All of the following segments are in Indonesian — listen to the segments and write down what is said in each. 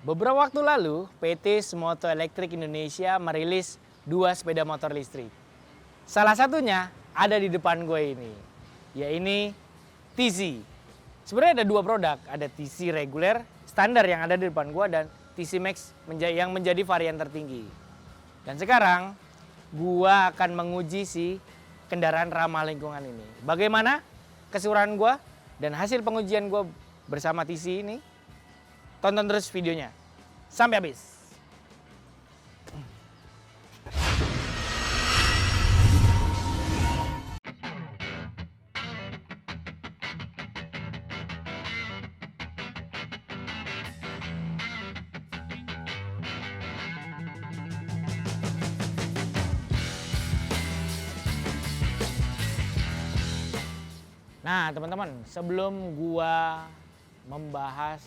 Beberapa waktu lalu, PT Semoto Elektrik Indonesia merilis 2 sepeda motor listrik. Salah satunya ada di depan gue ini, yaitu TC. Sebenarnya ada 2 produk, ada TC reguler standar yang ada di depan gue dan TC Max yang menjadi varian tertinggi. Dan sekarang gue akan menguji si kendaraan ramah lingkungan ini. Bagaimana keseluruhan gue dan hasil pengujian gue bersama TC ini? Tonton terus videonya sampai habis. Nah, teman-teman, sebelum gua membahas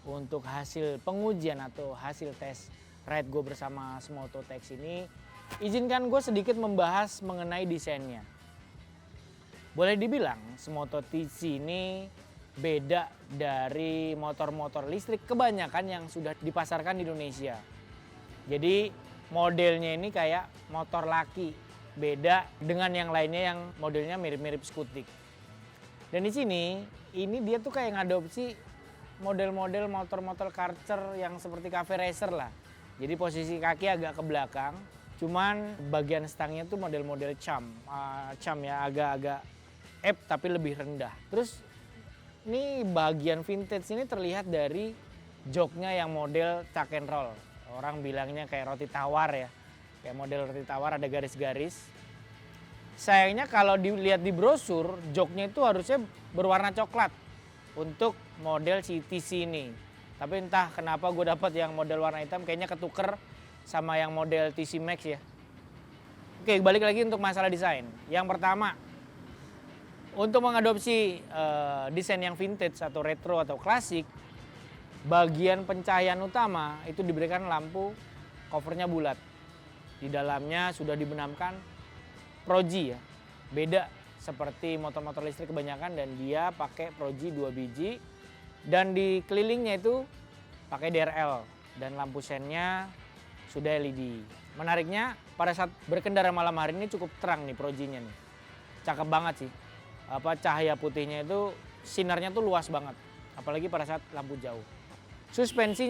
untuk hasil pengujian atau hasil tes ride gue bersama Semoto Tax ini, izinkan gue sedikit membahas mengenai desainnya. Boleh dibilang Semoto TC ini beda dari motor-motor listrik kebanyakan yang sudah dipasarkan di Indonesia. Jadi modelnya ini kayak motor laki, beda dengan yang lainnya yang modelnya mirip-mirip skutik. Dan di sini, ini dia tuh kayak ngadopsi model-model motor-motor karcher yang seperti cafe racer lah. Jadi posisi kaki agak ke belakang, cuman bagian stangnya tuh model-model cam ya, agak-agak tapi lebih rendah. Terus ini bagian vintage ini terlihat dari joknya yang model tuck and roll. Orang bilangnya kayak roti tawar ya, kayak model roti tawar ada garis-garis. Sayangnya kalau dilihat di brosur, joknya itu harusnya berwarna coklat untuk model TC ini. Tapi entah kenapa gue dapat yang model warna hitam, kayaknya ketuker sama yang model TC Max ya. Oke, balik lagi untuk masalah desain. Yang pertama, untuk mengadopsi desain yang vintage atau retro atau klasik, bagian pencahayaan utama itu diberikan lampu covernya bulat. Di dalamnya sudah dibenamkan Proji ya, beda seperti motor-motor listrik kebanyakan dan dia pakai Proji 2 biji dan di kelilingnya itu pakai DRL dan lampu sennya sudah LED. Menariknya pada saat berkendara malam hari ini cukup terang nih Projinya nih, cakep banget sih. Cahaya putihnya itu sinarnya tuh luas banget, apalagi pada saat lampu jauh. Suspensi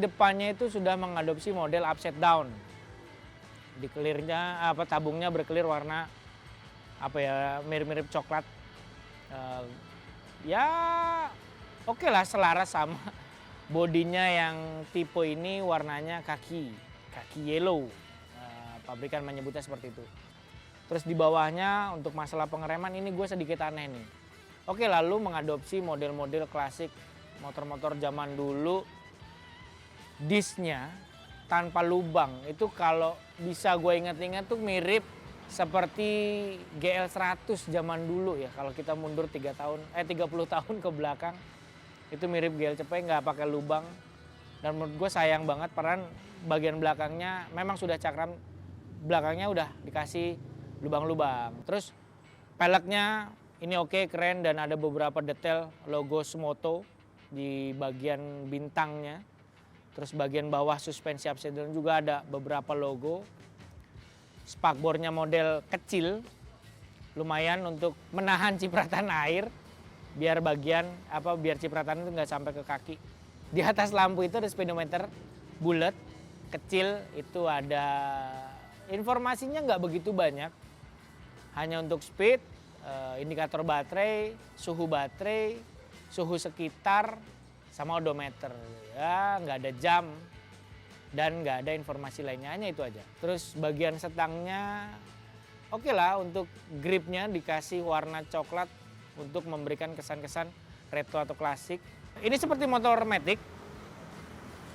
depannya itu sudah mengadopsi model upside down. Di kelirnya tabungnya berkelir warna mirip-mirip coklat. Ya oke lah, selaras sama bodinya yang tipe ini warnanya kaki yellow. Pabrikan menyebutnya seperti itu. Terus di bawahnya untuk masalah pengereman ini gue sedikit aneh nih. Oke, lalu mengadopsi model-model klasik motor-motor zaman dulu, disnya tanpa lubang. Itu kalau bisa gue ingat-ingat tuh mirip seperti GL100 zaman dulu ya. Kalau kita mundur 30 tahun ke belakang, itu mirip GLCP nggak pakai lubang. Dan menurut gue sayang banget, padahal bagian belakangnya memang sudah cakram, belakangnya udah dikasih lubang-lubang. Terus peleknya ini oke, keren dan ada beberapa detail logo Semoto di bagian bintangnya. Terus bagian bawah suspensi upside down juga ada beberapa logo. Spakbornya model kecil, lumayan untuk menahan cipratan air, biar cipratan itu nggak sampai ke kaki. Di atas lampu itu ada speedometer bulat, kecil, itu ada informasinya nggak begitu banyak. Hanya untuk speed, indikator baterai, suhu sekitar, sama odometer. Ya nggak ada jam dan nggak ada informasi lainnya, hanya itu aja. Terus bagian setangnya oke lah, untuk gripnya dikasih warna coklat untuk memberikan kesan-kesan retro atau klasik. Ini seperti motor matic,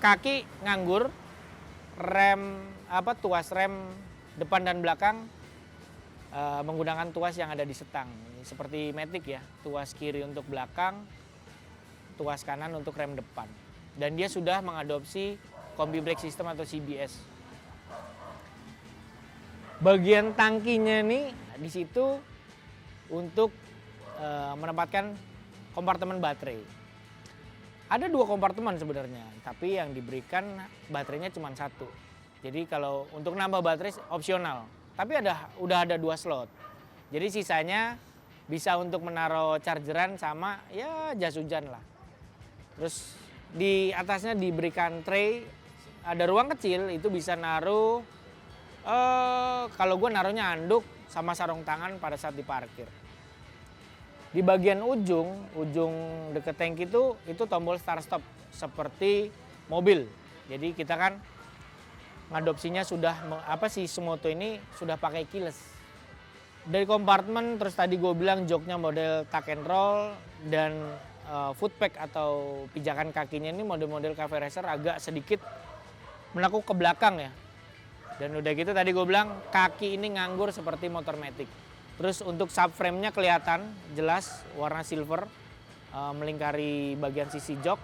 kaki nganggur, tuas rem depan dan belakang menggunakan tuas yang ada di setang. Seperti matic ya, tuas kiri untuk belakang, tuas kanan untuk rem depan. Dan dia sudah mengadopsi Combi Brake System atau CBS. Bagian tangkinya nih di situ untuk menempatkan kompartemen baterai. Ada 2 kompartemen sebenarnya, tapi yang diberikan baterainya cuma 1. Jadi kalau untuk nambah baterai opsional, tapi udah ada 2 slot. Jadi sisanya bisa untuk menaruh chargeran sama ya jas hujan lah. Terus di atasnya diberikan tray, ada ruang kecil itu bisa naruh kalau gue naruhnya handuk sama sarung tangan pada saat diparkir. Di bagian ujung deket tank itu tombol start stop seperti mobil. Jadi kita kan ngadopsinya sudah si Smoto ini sudah pakai keyless. Dari kompartemen terus tadi gue bilang joknya model tuck and roll dan footpack atau pijakan kakinya ini model-model cafe racer agak sedikit menekuk ke belakang ya. Dan udah gitu tadi gue bilang kaki ini nganggur seperti motor matic. Terus untuk subframe-nya kelihatan jelas warna silver melingkari bagian sisi jok.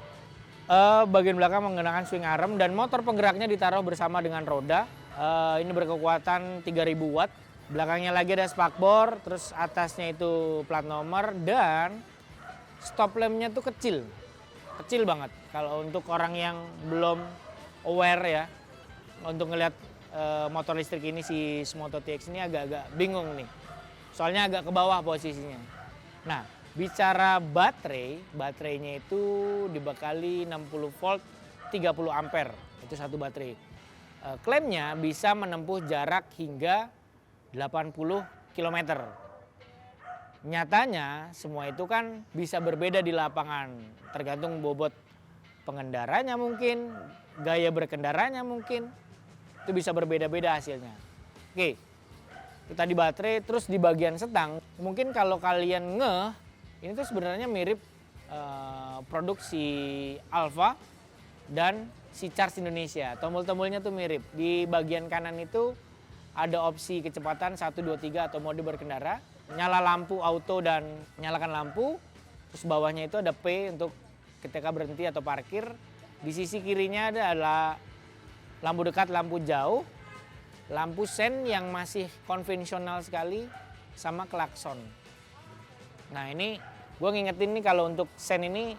Bagian belakang menggunakan swing arm dan motor penggeraknya ditaruh bersama dengan roda. Ini berkekuatan 3000 watt. Belakangnya lagi ada spakbor, terus atasnya itu plat nomor dan stop lamp-nya tuh kecil. Kecil banget. Kalau untuk orang yang belum aware ya untuk ngelihat motor listrik ini si Smoto TX ini agak-agak bingung nih. Soalnya agak ke bawah posisinya. Nah, bicara baterainya itu dibekali 60 volt 30 ampere. Itu satu baterai. Klaimnya bisa menempuh jarak hingga 80 km. Nyatanya semua itu kan bisa berbeda di lapangan. Tergantung bobot pengendaranya mungkin, gaya berkendaranya mungkin. Itu bisa berbeda-beda hasilnya. Oke. Itu tadi baterai, terus di bagian setang, mungkin kalau kalian ini tuh sebenarnya mirip produksi Alfa dan si Charge Indonesia. Tombol-tombolnya tuh mirip. Di bagian kanan itu ada opsi kecepatan 1, 2, 3 atau mode berkendara. Nyala lampu auto dan nyalakan lampu. Terus bawahnya itu ada P untuk ketika berhenti atau parkir. Di sisi kirinya adalah lampu dekat, lampu jauh. Lampu sen yang masih konvensional sekali sama klakson. Nah ini gue ngingetin nih kalau untuk sen ini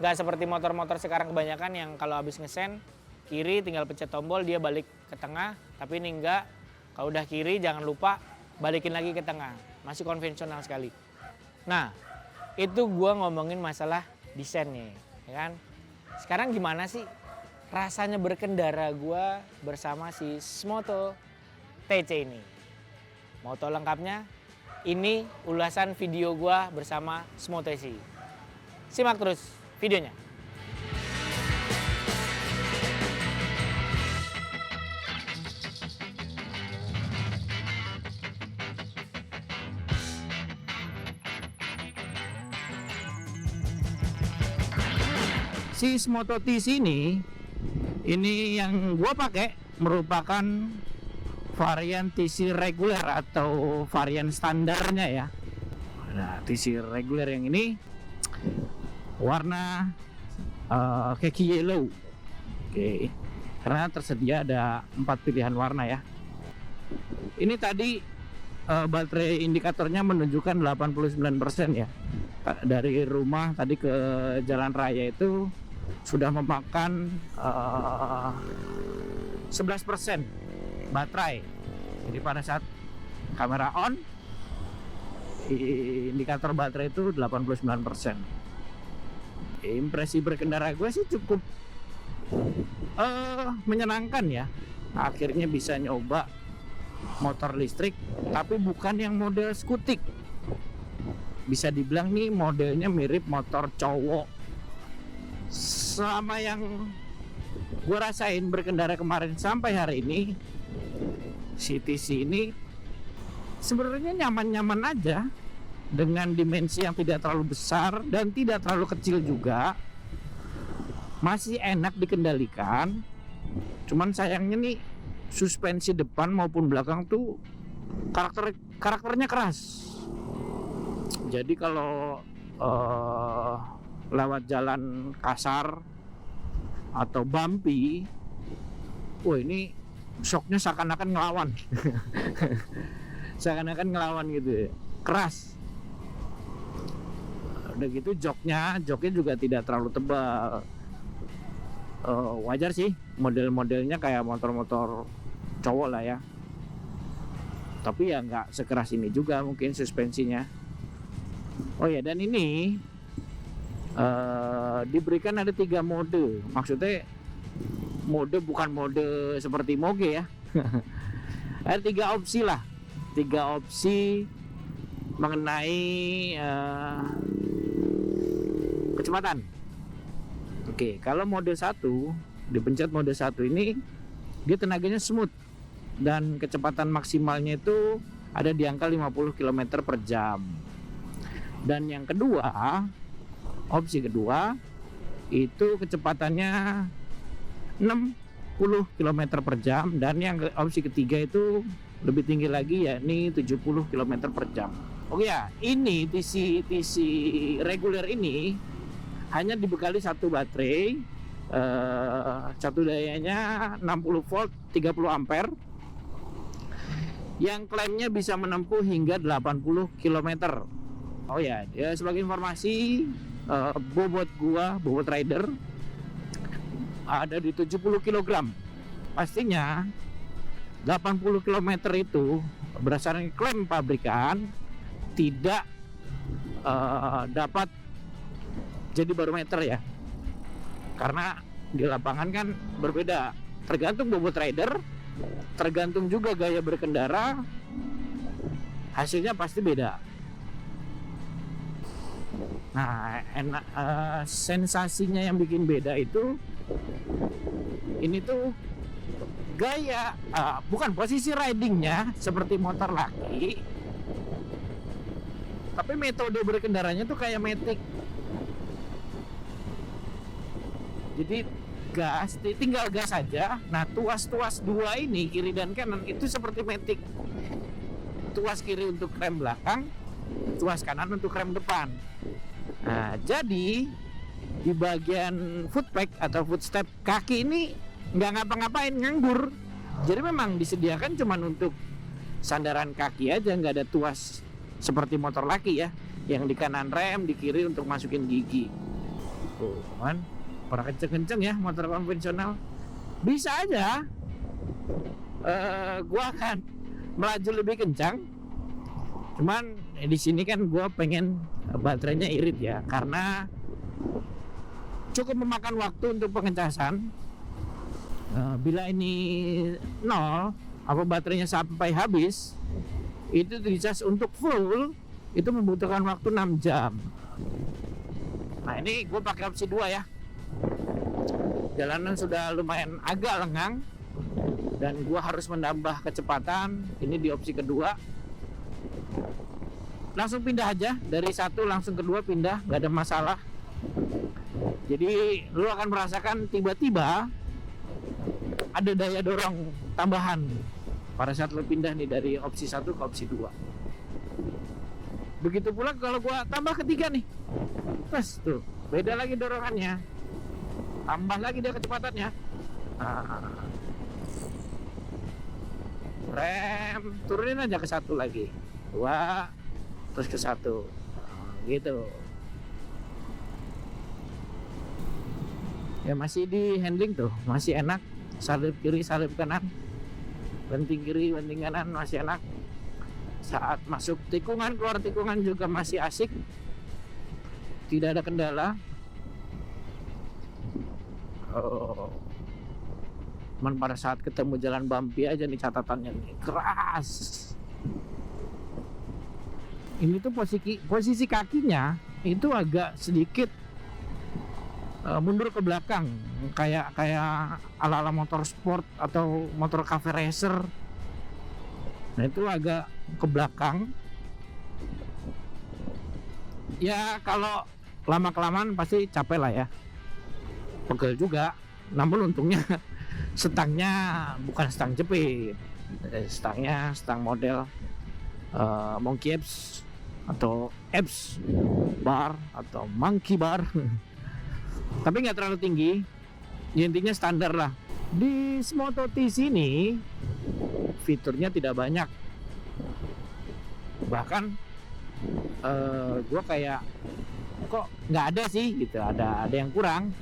nggak seperti motor-motor sekarang kebanyakan yang kalau habis ngesen kiri tinggal pencet tombol dia balik ke tengah. Tapi ini enggak, kalau udah kiri jangan lupa balikin lagi ke tengah. Masih konvensional sekali. Nah itu gue ngomongin masalah desainnya ya kan. Sekarang gimana sih rasanya berkendara gue bersama si Smoto TC ini. Mau tahu lengkapnya? Ini ulasan video gue bersama Smoto TC. Simak terus videonya. Si Smoto TC ini yang gue pakai merupakan varian TC reguler atau varian standarnya ya. Nah, TC reguler yang ini warna khaki yellow. Oke. Karena tersedia ada 4 pilihan warna ya. Ini tadi baterai indikatornya menunjukkan 89% ya. Dari rumah tadi ke jalan raya itu sudah memakan 11% baterai. Jadi pada saat kamera on indikator baterai itu 89%. Impresi berkendara gue sih cukup menyenangkan ya. Akhirnya bisa nyoba motor listrik tapi bukan yang model skutik. Bisa dibilang nih modelnya mirip motor cowok. Selama yang gue rasain berkendara kemarin sampai hari ini, CTC ini sebenarnya nyaman-nyaman aja dengan dimensi yang tidak terlalu besar dan tidak terlalu kecil juga. Masih enak dikendalikan. Cuman sayangnya nih suspensi depan maupun belakang tuh karakternya keras. Jadi kalau lewat jalan kasar atau bumpy, wah ini shocknya seakan-akan ngelawan. Seakan-akan ngelawan gitu ya. Keras. Udah gitu joknya juga tidak terlalu tebal. Wajar sih model-modelnya kayak motor-motor cowok lah ya, tapi ya nggak sekeras ini juga mungkin suspensinya. Oh ya, dan ini diberikan ada 3 mode. Maksudnya mode bukan mode seperti moge ya. Ada 3 opsi lah, 3 opsi mengenai kecepatan. Oke, kalau mode 1, dipencet mode 1 ini dia tenaganya smooth dan kecepatan maksimalnya itu ada di angka 50 km per jam. Dan yang kedua, opsi kedua itu kecepatannya 60 km per jam, dan yang opsi ketiga itu lebih tinggi lagi, yakni 70 km per jam. Oke ya, ini TC reguler ini hanya dibekali satu baterai, satu dayanya 60 volt 30 ampere, yang klaimnya bisa menempuh hingga 80 km. Oh ya, sebagai informasi, bobot rider ada di 70 kg. Pastinya 80 km itu berdasarkan klaim pabrikan tidak dapat jadi barometer ya, karena di lapangan kan berbeda, tergantung bobot rider, tergantung juga gaya berkendara, hasilnya pasti beda. Nah, sensasinya yang bikin beda itu ini tuh gaya, bukan posisi ridingnya seperti motor laki, tapi metode berkendaranya tuh kayak matic. Jadi gas, tinggal gas saja. Nah, tuas 2 ini kiri dan kanan itu seperti matic. Tuas kiri untuk rem belakang, tuas kanan untuk rem depan. Nah, jadi di bagian footpack atau footstep kaki ini nggak ngapa-ngapain, nganggur. Jadi memang disediakan cuman untuk sandaran kaki aja, nggak ada tuas seperti motor laki ya, yang di kanan rem, di kiri untuk masukin gigi. Tuh kan, para kenceng-kenceng ya motor konvensional. Bisa aja gua akan melaju lebih kencang, cuman di sini kan gua pengen baterainya irit ya, karena cukup memakan waktu untuk pengecasan. Bila ini 0, apa baterainya sampai habis, itu dicas untuk full itu membutuhkan waktu 6 jam. Nah, ini gue pakai opsi 2 ya. Jalanan sudah lumayan agak lengang dan gue harus menambah kecepatan. Ini di opsi kedua. Langsung pindah aja, dari 1 langsung kedua pindah, gak ada masalah. Jadi lu akan merasakan tiba-tiba ada daya dorong tambahan pada saat lu pindah nih dari opsi 1 ke opsi 2. Begitu pula kalau gua tambah ketiga nih, terus tuh beda lagi dorongannya, tambah lagi dia kecepatannya. Rem turunin aja ke 1 lagi, 2, terus ke 1, gitu. Ya masih di handling tuh, masih enak. Salip kiri, salip kanan, banting kiri, banting kanan, masih enak. Saat masuk tikungan, keluar tikungan juga masih asik, tidak ada kendala. Cuman pada saat ketemu jalan bumpy aja nih catatannya nih, keras. Ini tuh posisi kakinya itu agak sedikit mundur ke belakang, kayak ala-ala motor sport atau motor cafe racer. Nah, itu agak ke belakang. Ya kalau lama-kelamaan pasti capek lah ya, pegel juga. Namun untungnya stangnya bukan stang jepit, stangnya stang model Monkey Abs atau Abs bar atau Monkey bar. Tapi nggak terlalu tinggi, ya intinya standar lah. Di Smoto T sini fiturnya tidak banyak, bahkan gue kayak kok nggak ada sih gitu, ada yang kurang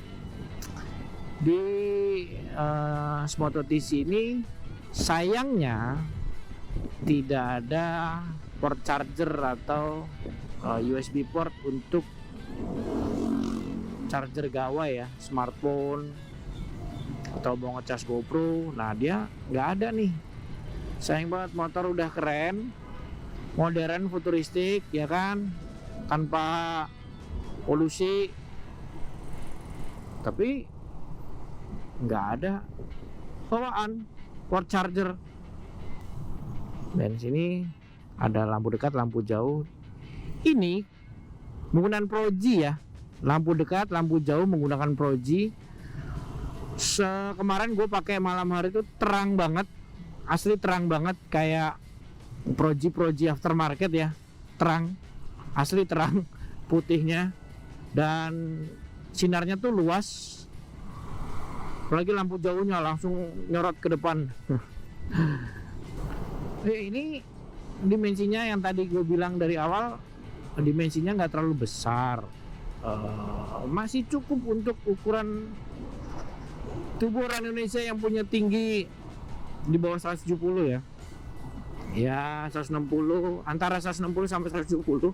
di Smoto TC ini. Sayangnya tidak ada port charger atau USB port untuk charger gawai ya, smartphone atau mau ngecas GoPro. Nah dia nggak ada nih. Sayang banget, motor udah keren, modern, futuristik ya kan, tanpa polusi, tapi nggak ada bawaan port charger. Dan sini ada lampu dekat, lampu jauh. Ini menggunakan Proji ya, lampu dekat, lampu jauh menggunakan Proji. Kemarin gue pakai malam hari itu terang banget, asli terang banget, kayak Proji aftermarket ya, terang, asli terang putihnya, dan sinarnya tuh luas. Apalagi lampu jauhnya langsung nyorot ke depan. Ini dimensinya yang tadi gue bilang dari awal, dimensinya nggak terlalu besar, masih cukup untuk ukuran tubuh orang Indonesia yang punya tinggi di bawah 170 ya. Ya 160, antara 160 sampai 170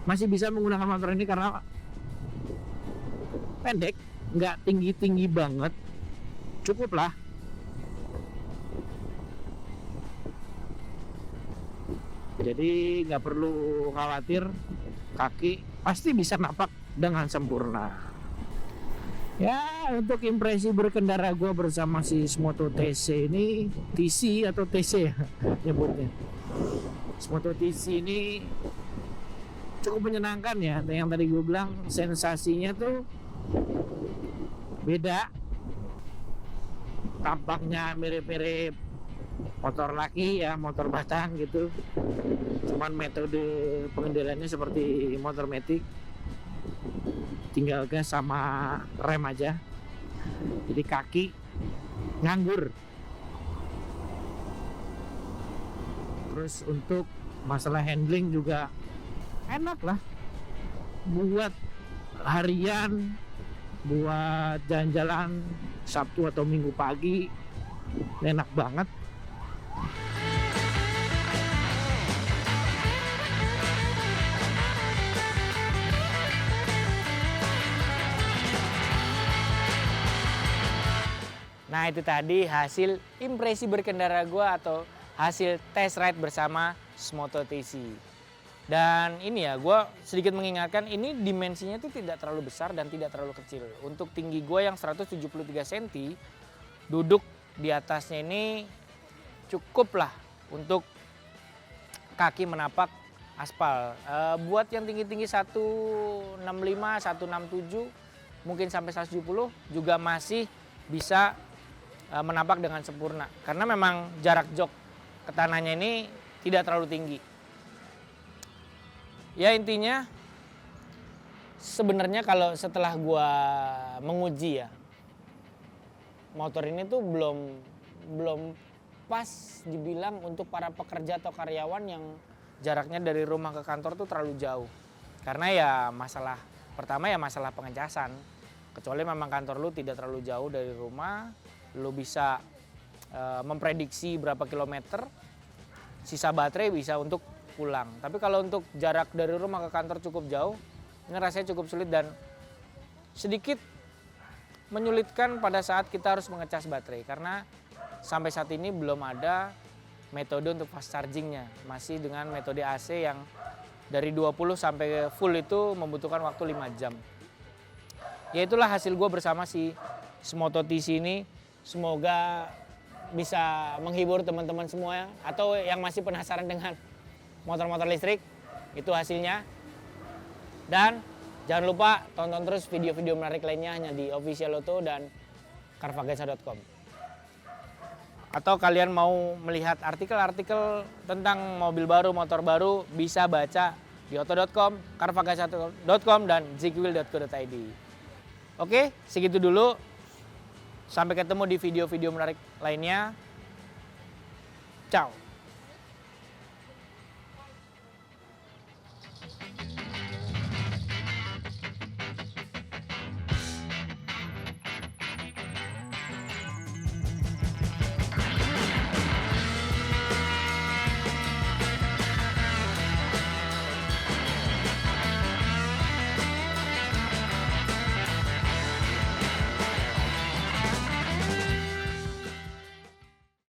masih bisa menggunakan motor ini karena pendek, nggak tinggi-tinggi banget, cukup lah. Jadi nggak perlu khawatir, kaki pasti bisa napak dengan sempurna. Ya, untuk impresi berkendara gue bersama si Smoto TC ini, TC atau TC ya nyebutnya, Smoto TC ini cukup menyenangkan ya. Yang tadi gue bilang, sensasinya tuh beda, tampaknya mirip-mirip motor laki ya, motor batang gitu, cuman metode pengendaliannya seperti motor matic, tinggal gas sama rem aja, jadi kaki nganggur. Terus untuk masalah handling juga enak lah, buat harian, buat jalan-jalan Sabtu atau Minggu pagi, enak banget. Nah itu tadi hasil impresi berkendara gue atau hasil test ride bersama Smoto TC. Dan ini ya, gue sedikit mengingatkan, ini dimensinya itu tidak terlalu besar dan tidak terlalu kecil. Untuk tinggi gue yang 173 cm, duduk di atasnya ini cukup lah untuk kaki menapak aspal. Buat yang tinggi-tinggi 165, 167, mungkin sampai 170 juga masih bisa menapak dengan sempurna. Karena memang jarak jok ke tanahnya ini tidak terlalu tinggi. Ya intinya sebenarnya kalau setelah gua menguji ya, motor ini tuh belum pas dibilang untuk para pekerja atau karyawan yang jaraknya dari rumah ke kantor tuh terlalu jauh. Karena ya masalah pertama ya masalah pengecasan. Kecuali memang kantor lu tidak terlalu jauh dari rumah, lu bisa memprediksi berapa kilometer, sisa baterai bisa untuk pulang. Tapi kalau untuk jarak dari rumah ke kantor cukup jauh, ini rasanya cukup sulit dan sedikit menyulitkan pada saat kita harus mengecas baterai. Karena sampai saat ini belum ada metode untuk fast chargingnya. Masih dengan metode AC yang dari 20 sampai full itu membutuhkan waktu 5 jam. Ya itulah hasil gue bersama si Smoto TC ini. Semoga bisa menghibur teman-teman semua atau yang masih penasaran dengan motor-motor listrik. Itu hasilnya. Dan jangan lupa tonton terus video-video menarik lainnya hanya di Official Auto dan carvagasa.com. Atau kalian mau melihat artikel-artikel tentang mobil baru, motor baru, bisa baca di auto.com, carvagasa.com, dan zikwil.co.id. Oke, segitu dulu. Sampai ketemu di video-video menarik lainnya. Ciao.